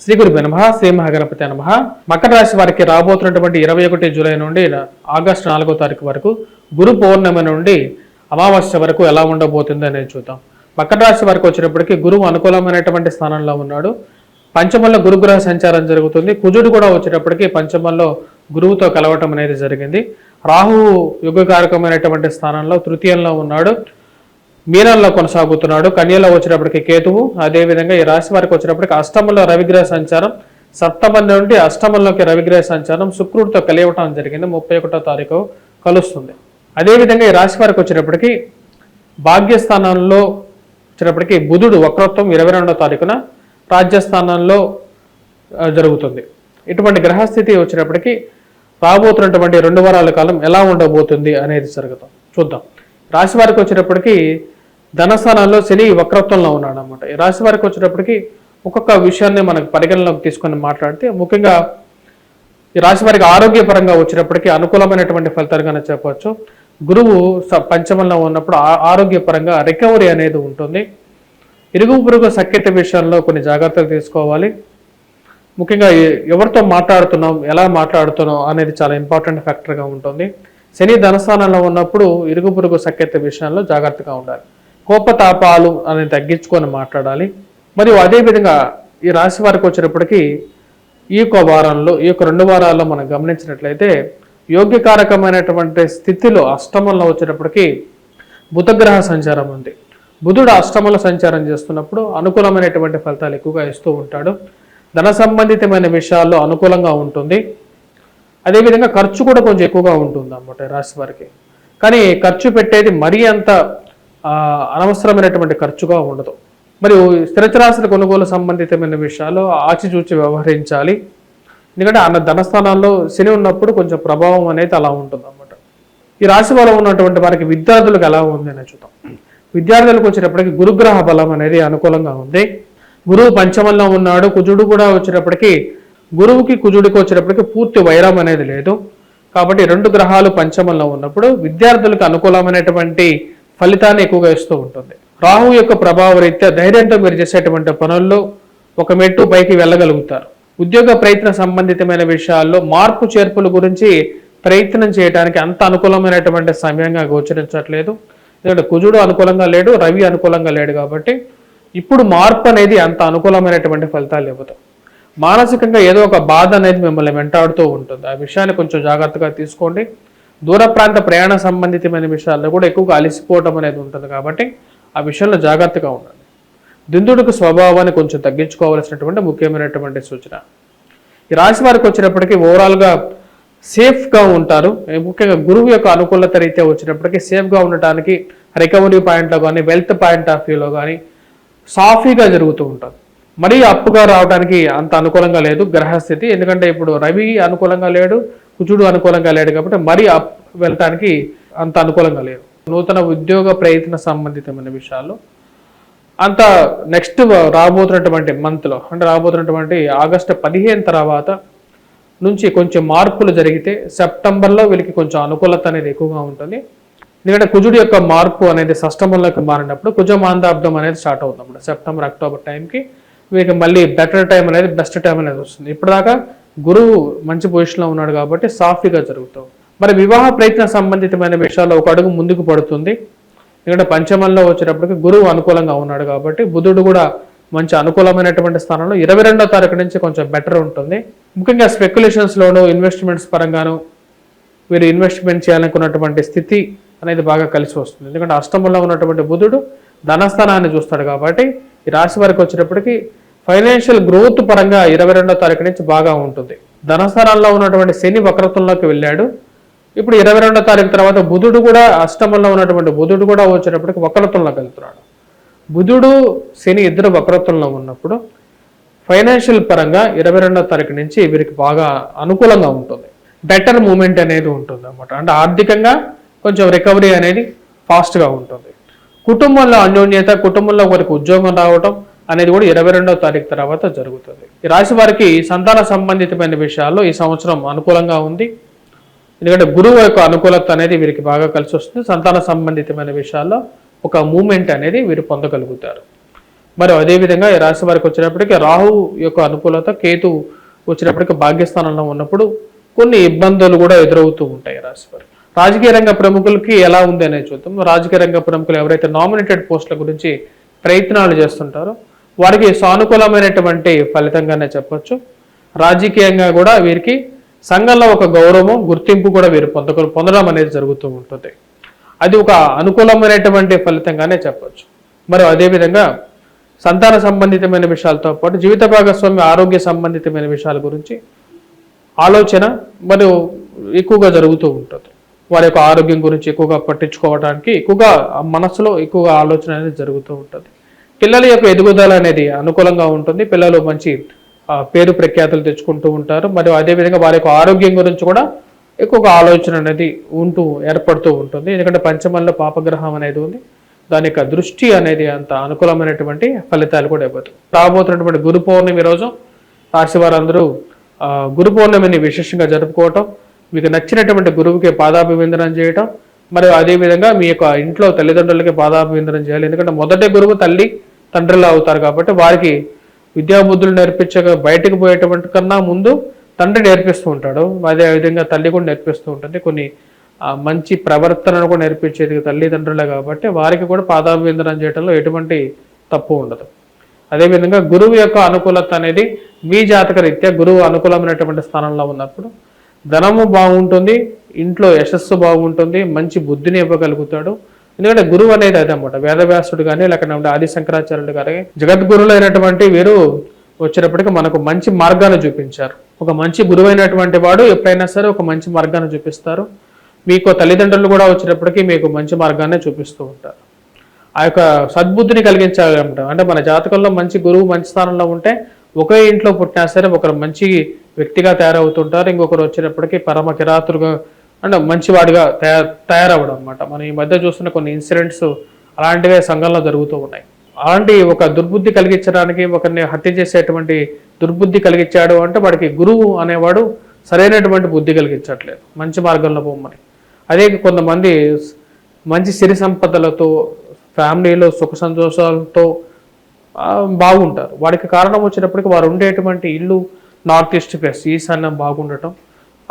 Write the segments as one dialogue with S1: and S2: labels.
S1: శ్రీ గురుభ్యో నమః. శ్రీ మహాగణపతి నమః. మకర రాశి వారికి రాబోతున్నటువంటి 21 జూలై నుండి ఆగస్టు 4వ తారీఖు వరకు గురు పౌర్ణమి నుండి అమావాస్య వరకు ఎలా ఉండబోతుంది అనేది చూద్దాం. మకర రాశి వారికి వచ్చేటప్పటికి గురువు అనుకూలమైనటువంటి స్థానంలో ఉన్నాడు. పంచమంలో గురుగ్రహ సంచారం జరుగుతుంది. కుజుడు కూడా వచ్చేటప్పటికి పంచమంలో గురువుతో కలవటం అనేది జరిగింది. రాహువు యుగకారకమైనటువంటి స్థానంలో తృతీయంలో ఉన్నాడు. మీనంలో కొనసాగుతున్నాడు. కన్యలో వచ్చేటప్పటికి కేతువు. అదేవిధంగా ఈ రాశి వారికి వచ్చేటప్పటికి అష్టమంలో రవిగ్రహ సంచారం, సప్తమం నుండి అష్టమంలోకి రవిగ్రహ సంచారం శుక్రుడితో కలియవటం జరిగింది. 31వ తారీఖు కలుస్తుంది. అదేవిధంగా ఈ రాశి వారికి వచ్చేటప్పటికి భాగ్యస్థానంలో వచ్చేటప్పటికి బుధుడు వక్రత్వం 22వ తారీఖున రాజ్యస్థానంలో జరుగుతుంది. ఇటువంటి గ్రహస్థితి వచ్చేటప్పటికి రాబోతున్నటువంటి 2 వారాల కాలం ఎలా ఉండబోతుంది అనేది జరుగుతాం చూద్దాం. రాశి వారికి వచ్చేటప్పటికి ధనస్థానంలో శని వక్రత్వంలో ఉన్నాడు అనమాట. ఈ రాశి వారికి వచ్చేటప్పటికి ఒక్కొక్క విషయాన్ని మనకు పరిగణలోకి తీసుకొని మాట్లాడితే ముఖ్యంగా ఈ రాశి వారికి ఆరోగ్యపరంగా వచ్చేటప్పటికి అనుకూలమైనటువంటి ఫలితాలుగానే చెప్పవచ్చు. గురువు పంచమంలో ఉన్నప్పుడు ఆరోగ్యపరంగా రికవరీ అనేది ఉంటుంది. ఇరుగు పొరుగు సఖ్యత విషయంలో కొన్ని జాగ్రత్తలు తీసుకోవాలి. ముఖ్యంగా ఎవరితో మాట్లాడుతున్నాం, ఎలా మాట్లాడుతున్నాం అనేది చాలా ఇంపార్టెంట్ ఫ్యాక్టర్గా ఉంటుంది. శని ధనస్థానంలో ఉన్నప్పుడు ఇరుగు పొరుగు సఖ్యత విషయంలో జాగ్రత్తగా ఉండాలి. కోపతాపాలు అనేది తగ్గించుకొని మాట్లాడాలి. మరియు అదేవిధంగా ఈ రాశి వారికి వచ్చేటప్పటికి ఈ యొక్క 2 వారాల్లో మనం గమనించినట్లయితే యోగ్యకారకమైనటువంటి స్థితిలో అష్టమంలో వచ్చేటప్పటికి బుధగ్రహ సంచారం ఉంది. బుధుడు అష్టమంలో సంచారం చేస్తున్నప్పుడు అనుకూలమైనటువంటి ఫలితాలు ఎక్కువగా ఇస్తూ ఉంటాడు. ధన సంబంధితమైన విషయాల్లో అనుకూలంగా ఉంటుంది. అదేవిధంగా ఖర్చు కూడా కొంచెం ఎక్కువగా ఉంటుంది అన్నమాట రాశి వారికి. కానీ ఖర్చు పెట్టేది మరీ అంత అనవసరమైనటువంటి ఖర్చుగా ఉండదు. మరియు స్థిరచరాశుల కొనుగోలు సంబంధితమైన విషయాల్లో ఆచిచూచి వ్యవహరించాలి. ఎందుకంటే ధనస్థానాల్లో శని ఉన్నప్పుడు కొంచెం ప్రభావం అనేది అలా ఉంటుంది అన్నమాట. ఈ రాశి వారిలో ఉన్నటువంటి వారికి విద్యార్థులకు ఎలా ఉంది అనేది చూద్దాం. విద్యార్థులకు వచ్చేటప్పటికి గురుగ్రహ బలం అనేది అనుకూలంగా ఉంది. గురువు పంచమంలో ఉన్నాడు. కుజుడు కూడా వచ్చేటప్పటికి గురువుకి కుజుడికి వచ్చేటప్పటికి పూర్తి వైరం అనేది లేదు. కాబట్టి 2 గ్రహాలు పంచమంలో ఉన్నప్పుడు విద్యార్థులకు అనుకూలమైనటువంటి ఫలితాన్ని ఎక్కువగా ఇస్తూ ఉంటుంది. రాహు యొక్క ప్రభావ రీత్యా ధైర్యంతో మీరు చేసేటువంటి పనుల్లో ఒక మెట్టు పైకి వెళ్ళగలుగుతారు. ఉద్యోగ ప్రయత్న సంబంధితమైన విషయాల్లో మార్పు చేర్పుల గురించి ప్రయత్నం చేయడానికి అంత అనుకూలమైనటువంటి సమయంగా గోచరించట్లేదు. ఎందుకంటే కుజుడు అనుకూలంగా లేడు, రవి అనుకూలంగా లేడు. కాబట్టి ఇప్పుడు మార్పు అనేది అంత అనుకూలమైనటువంటి ఫలితాలు ఇవ్వదు. మానసికంగా ఏదో ఒక బాధ అనేది మిమ్మల్ని వెంటాడుతూ ఉంటుంది. ఆ విషయాన్ని కొంచెం జాగ్రత్తగా తీసుకోండి. దూర ప్రాంత ప్రయాణ సంబంధితమైన విషయాల్లో కూడా ఎక్కువగా అలసిపోవటం అనేది ఉంటుంది. కాబట్టి ఆ విషయంలో జాగ్రత్తగా ఉండండి. దిందుడికి స్వభావాన్ని కొంచెం తగ్గించుకోవాల్సినటువంటి ముఖ్యమైనటువంటి సూచన. ఈ రాశి వారికి వచ్చినప్పటికీ ఓవరాల్గా సేఫ్గా ఉంటారు. ముఖ్యంగా గురువు యొక్క అనుకూలత రీత్యా వచ్చినప్పటికీ సేఫ్గా ఉండటానికి రికవరీ పాయింట్లో కానీ వెల్త్ పాయింట్ ఆఫ్ వ్యూలో కానీ సాఫీగా జరుగుతూ ఉంటుంది. మరీ అప్పుగా రావడానికి అంత అనుకూలంగా లేదు గ్రహస్థితి. ఎందుకంటే ఇప్పుడు రవి అనుకూలంగా లేడు, కుజుడు అనుకూలంగా లేడు. కాబట్టి మరీ అప్ వెళ్ళటానికి అంత అనుకూలంగా లేదు. నూతన ఉద్యోగ ప్రయత్న సంబంధితమైన విషయాల్లో అంత నెక్స్ట్ రాబోతున్నటువంటి మంత్లో అంటే రాబోతున్నటువంటి ఆగస్టు 15 తర్వాత నుంచి కొంచెం మార్పులు జరిగితే సెప్టెంబర్లో వీళ్ళకి కొంచెం అనుకూలత అనేది ఎక్కువగా ఉంటుంది. ఎందుకంటే కుజుడు యొక్క మార్పు అనేది షష్టమంలోకి మారినప్పుడు కుజమాందాబ్దం అనేది స్టార్ట్ అవుతుంది. సెప్టెంబర్ అక్టోబర్ టైంకి వీరికి మళ్ళీ బెటర్ టైం అనేది బెస్ట్ టైం అనేది వస్తుంది. ఇప్పటిదాకా గురువు మంచి పొజిషన్లో ఉన్నాడు కాబట్టి సాఫీగా జరుగుతాం. మరి వివాహ ప్రయత్న సంబంధితమైన విషయాల్లో ఒక అడుగు ముందుకు పడుతుంది. ఎందుకంటే పంచమంలో వచ్చేటప్పటికి గురువు అనుకూలంగా ఉన్నాడు కాబట్టి బుధుడు కూడా మంచి అనుకూలమైనటువంటి స్థానంలో 22వ తారీఖు నుంచి కొంచెం బెటర్ ఉంటుంది. ముఖ్యంగా స్పెక్యులేషన్స్లోను ఇన్వెస్ట్మెంట్స్ పరంగాను వీరు ఇన్వెస్ట్మెంట్ చేయాలనుకున్నటువంటి స్థితి అనేది బాగా కలిసి వస్తుంది. ఎందుకంటే అష్టమంలో ఉన్నటువంటి బుధుడు ధనస్థానాన్ని చూస్తాడు. కాబట్టి ఈ రాశి వారికి వచ్చేటప్పటికి ఫైనాన్షియల్ గ్రోత్ పరంగా 22వ తారీఖు నుంచి బాగా ఉంటుంది. ధనస్థానాల్లో ఉన్నటువంటి శని వక్రత్వంలోకి వెళ్ళాడు. ఇప్పుడు 22వ తారీఖు తర్వాత బుధుడు కూడా అష్టమంలో ఉన్నటువంటి బుధుడు కూడా వచ్చేటప్పటికి వక్రత్వంలోకి వెళ్తున్నాడు. బుధుడు శని ఇద్దరు వక్రత్వంలో ఉన్నప్పుడు ఫైనాన్షియల్ పరంగా 22వ తారీఖు నుంచి వీరికి బాగా అనుకూలంగా ఉంటుంది. బెటర్ మూమెంట్ అనేది ఉంటుంది అన్నమాట. అంటే ఆర్థికంగా కొంచెం రికవరీ అనేది ఫాస్ట్గా ఉంటుంది. కుటుంబంలో అన్యోన్యత, కుటుంబంలో ఒకరికి ఉద్యోగం రావటం అనేది కూడా 22వ తారీఖు తర్వాత జరుగుతుంది. ఈ రాశి వారికి సంతాన సంబంధితమైన విషయాల్లో ఈ సంవత్సరం అనుకూలంగా ఉంది. ఎందుకంటే గురువు యొక్క అనుకూలత అనేది వీరికి బాగా కలిసి వస్తుంది. సంతాన సంబంధితమైన విషయాల్లో ఒక మూమెంట్ అనేది వీరు పొందగలుగుతారు. మరి అదేవిధంగా ఈ రాశి వారికి వచ్చినప్పటికీ రాహు యొక్క అనుకూలత, కేతు వచ్చినప్పటికీ భాగ్యస్థానంలో ఉన్నప్పుడు కొన్ని ఇబ్బందులు కూడా ఎదురవుతూ ఉంటాయి రాశి వారికి. రాజకీయ రంగ ప్రముఖులకి ఎలా ఉంది అనేది చూద్దాం. రాజకీయ రంగ ప్రముఖులు ఎవరైతే నామినేటెడ్ పోస్టుల గురించి ప్రయత్నాలు చేస్తుంటారో వారికి సానుకూలమైనటువంటి ఫలితంగానే చెప్పొచ్చు. రాజకీయంగా కూడా వీరికి సంఘంలో ఒక గౌరవం, గుర్తింపు కూడా వీరు పొందడం అనేది జరుగుతూ ఉంటుంది. అది ఒక అనుకూలమైనటువంటి ఫలితంగానే చెప్పొచ్చు. మరి అదేవిధంగా సంతాన సంబంధితమైన విషయాలతో పాటు జీవిత భాగస్వామి ఆరోగ్య సంబంధితమైన విషయాల గురించి ఆలోచన మరియు ఎక్కువగా జరుగుతూ ఉంటుంది. వారి యొక్క ఆరోగ్యం గురించి ఎక్కువగా పట్టించుకోవడానికి ఎక్కువగా మనసులో ఎక్కువగా ఆలోచన అనేది జరుగుతూ ఉంటుంది. పిల్లల యొక్క ఎదుగుదల అనేది అనుకూలంగా ఉంటుంది. పిల్లలు మంచి పేరు ప్రఖ్యాతులు తెచ్చుకుంటూ ఉంటారు. మరియు అదేవిధంగా వారి యొక్క ఆరోగ్యం గురించి కూడా ఎక్కువగా ఆలోచన అనేది ఏర్పడుతూ ఉంటుంది. ఎందుకంటే పంచమంలో పాపగ్రహం అనేది ఉంది. దాని యొక్క దృష్టి అనేది అంత అనుకూలమైనటువంటి ఫలితాలు కూడా ఇవ్వదు. రాబోతున్నటువంటి గురు పౌర్ణమి రోజు రాశి వారందరూ గురు పౌర్ణమిని విశేషంగా జరుపుకోవటం, మీకు నచ్చినటువంటి గురువుకి పాదాభివందనం చేయటం, మరియు అదేవిధంగా మీ యొక్క ఇంట్లో తల్లిదండ్రులకి పాదాభివందనం చేయాలి. ఎందుకంటే మొదటి గురువు తల్లి తండ్రిలా అవుతారు కాబట్టి వారికి విద్యాబుద్ధులు నేర్పించక బయటకు పోయేటువంటి కన్నా ముందు తండ్రి నేర్పిస్తూ ఉంటాడు. అదేవిధంగా తల్లి కూడా నేర్పిస్తూ ఉంటుంది. కొన్ని మంచి ప్రవర్తనను కూడా నేర్పించేది తల్లిదండ్రులే కాబట్టి వారికి కూడా పాదాభివందనం చేయడంలో ఎటువంటి తప్పు ఉండదు. అదేవిధంగా గురువు యొక్క అనుకూలత అనేది మీ జాతక రీత్యా గురువు అనుకూలమైనటువంటి స్థానంలో ఉన్నప్పుడు ధనము బాగుంటుంది, ఇంట్లో యశస్సు బాగుంటుంది, మంచి బుద్ధిని ఇవ్వగలుగుతాడు. ఎందుకంటే గురువు అనేది అదనమాట. వేదవ్యాసుడు కానీ లేకపోతే ఆది శంకరాచార్యులు కానీ జగద్గురువులు అయినటువంటి వీరు వచ్చినప్పటికీ మనకు మంచి మార్గాన్ని చూపించారు. ఒక మంచి గురువు అయినటువంటి వాడు ఎప్పుడైనా సరే ఒక మంచి మార్గాన్ని చూపిస్తారు. మీకు తల్లిదండ్రులు కూడా వచ్చినప్పటికీ మీకు మంచి మార్గాన్ని చూపిస్తూ ఉంటారు. ఆ యొక్క సద్బుద్ధిని కలిగించాలన్నమాట. అంటే మన జాతకంలో మంచి గురువు మంచి స్థానంలో ఉంటే ఒకే ఇంట్లో పుట్టినా సరే ఒకరు మంచి వ్యక్తిగా తయారవుతుంటారు. ఇంకొకరు వచ్చినప్పటికీ పరమ కిరాతులుగా అంటే మంచివాడిగా తయారవడం అనమాట. మనం ఈ మధ్య చూస్తున్న కొన్ని ఇన్సిడెంట్స్ అలాంటివే సంఘంలో జరుగుతూ ఉన్నాయి. అలాంటి ఒక దుర్బుద్ధి కలిగించడానికి ఒకరిని హత్య చేసేటువంటి దుర్బుద్ధి కలిగించాడు అంటే వాడికి గురువు అనేవాడు సరైనటువంటి బుద్ధి కలిగించట్లేదు, మంచి మార్గంలో పోమని. అదే కొంతమంది మంచి సిరి సంపదలతో ఫ్యామిలీలో సుఖ సంతోషాలతో బాగుంటారు. వాడికి కారణం వచ్చినప్పటికీ వారు ఉండేటువంటి ఇల్లు నార్త్ ఈస్ట్ ఫేస్, ఈశాన్యం బాగుండటం,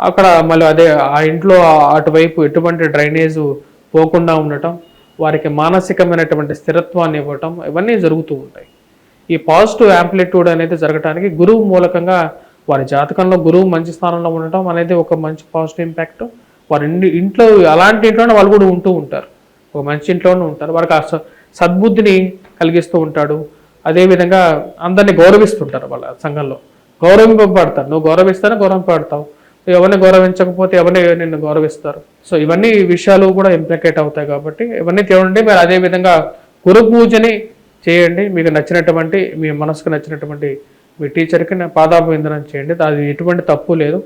S1: అక్కడ మళ్ళీ అదే ఆ ఇంట్లో అటువైపు ఎటువంటి డ్రైనేజ్ పోకుండా ఉండటం, వారికి మానసికమైనటువంటి స్థిరత్వాన్ని ఇవ్వటం, ఇవన్నీ జరుగుతూ ఉంటాయి. ఈ పాజిటివ్ యాంప్లిట్యూడ్ అనేది జరగడానికి గురువు మూలకంగా వారి జాతకంలో గురువు మంచి స్థానంలో ఉండటం అనేది ఒక మంచి పాజిటివ్ ఇంపాక్ట్. వారి ఇంట్లో అలాంటి ఇంట్లోనే వాళ్ళు కూడా ఉంటూ ఉంటారు, ఒక మంచి ఇంట్లోనే ఉంటారు. వారికి ఆ సద్బుద్ధిని కలిగిస్తూ ఉంటాడు. అదేవిధంగా అందరినీ గౌరవిస్తుంటారు. వాళ్ళ సంఘంలో గౌరవింపబడతారు. నువ్వు గౌరవిస్తానే గౌరవింపబడతావు, ఎవరిని గౌరవించకపోతే ఎవరిని నిన్ను గౌరవిస్తారు. సో ఇవన్నీ విషయాలు కూడా ఇంప్లికేట్ అవుతాయి కాబట్టి ఇవన్నీ చూడండి. మీరు అదేవిధంగా గురు పూజని చేయండి. మీకు నచ్చినటువంటి మీ మనసుకు నచ్చినటువంటి మీ టీచర్కి పాదాభివందనం చేయండి. అది ఎటువంటి తప్పు లేదు.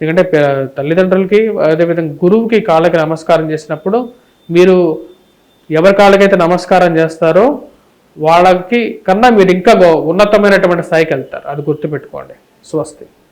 S1: ఎందుకంటే తల్లిదండ్రులకి అదేవిధంగా గురువుకి కాళ్ళకి నమస్కారం చేసినప్పుడు మీరు ఎవరి కాళ్ళకైతే నమస్కారం చేస్తారో వాళ్ళకి కన్నా మీరు ఇంకా ఉన్నతమైనటువంటి స్థాయికి వెళ్తారు. అది గుర్తుపెట్టుకోండి. స్వస్తి.